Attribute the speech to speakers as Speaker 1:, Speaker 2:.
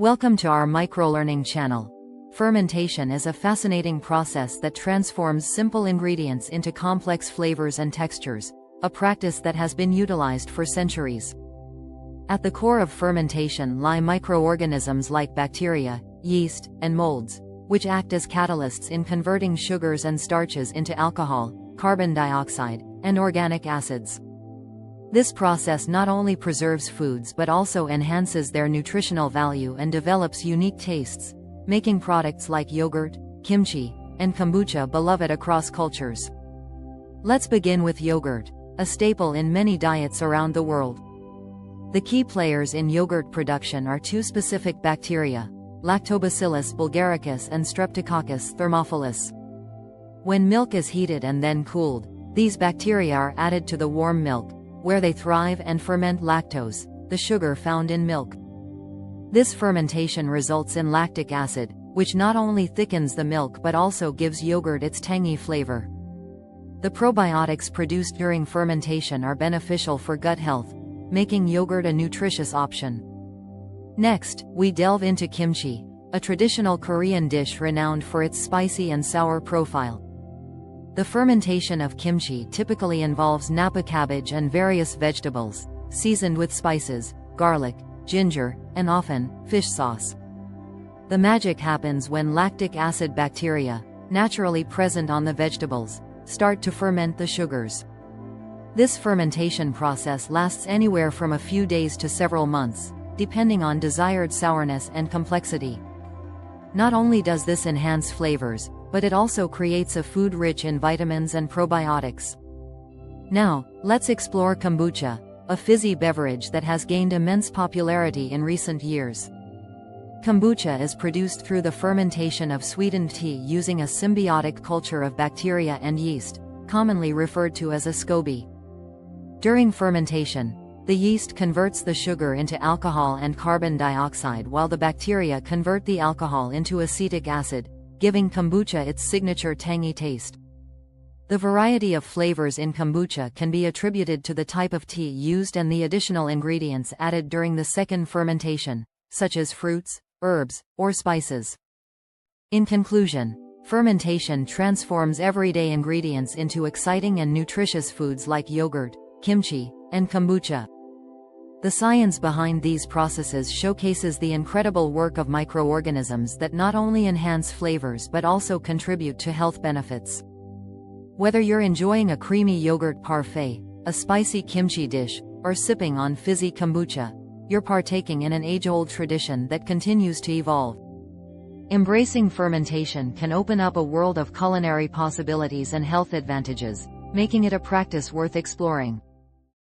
Speaker 1: Welcome to our microlearning channel. Fermentation is a fascinating process that transforms simple ingredients into complex flavors and textures, a practice that has been utilized for centuries. At the core of fermentation lie microorganisms like bacteria, yeast, and molds, which act as catalysts in converting sugars and starches into alcohol, carbon dioxide, and organic acids. This process not only preserves foods but also enhances their nutritional value and develops unique tastes, making products like yogurt, kimchi, and kombucha beloved across cultures. Let's begin with yogurt, a staple in many diets around the world. The key players in yogurt production are two specific bacteria, Lactobacillus bulgaricus and Streptococcus thermophilus. When milk is heated and then cooled, these bacteria are added to the warm milk, where they thrive and ferment lactose, the sugar found in milk. This fermentation results in lactic acid, which not only thickens the milk but also gives yogurt its tangy flavor. The probiotics produced during fermentation are beneficial for gut health, making yogurt a nutritious option. Next, we delve into kimchi, a traditional Korean dish renowned for its spicy and sour profile. The fermentation of kimchi typically involves napa cabbage and various vegetables, seasoned with spices, garlic, ginger, and often, fish sauce. The magic happens when lactic acid bacteria, naturally present on the vegetables, start to ferment the sugars. This fermentation process lasts anywhere from a few days to several months, depending on desired sourness and complexity. Not only does this enhance flavors, but it also creates a food rich in vitamins and probiotics. Now, let's explore kombucha, a fizzy beverage that has gained immense popularity in recent years. Kombucha is produced through the fermentation of sweetened tea using a symbiotic culture of bacteria and yeast, commonly referred to as a SCOBY. During fermentation, the yeast converts the sugar into alcohol and carbon dioxide while the bacteria convert the alcohol into acetic acid, giving kombucha its signature tangy taste. The variety of flavors in kombucha can be attributed to the type of tea used and the additional ingredients added during the second fermentation, such as fruits, herbs, or spices. In conclusion, fermentation transforms everyday ingredients into exciting and nutritious foods like yogurt, kimchi, and kombucha. The science behind these processes showcases the incredible work of microorganisms that not only enhance flavors but also contribute to health benefits. Whether you're enjoying a creamy yogurt parfait, a spicy kimchi dish, or sipping on fizzy kombucha, you're partaking in an age-old tradition that continues to evolve. Embracing fermentation can open up a world of culinary possibilities and health advantages, making it a practice worth exploring.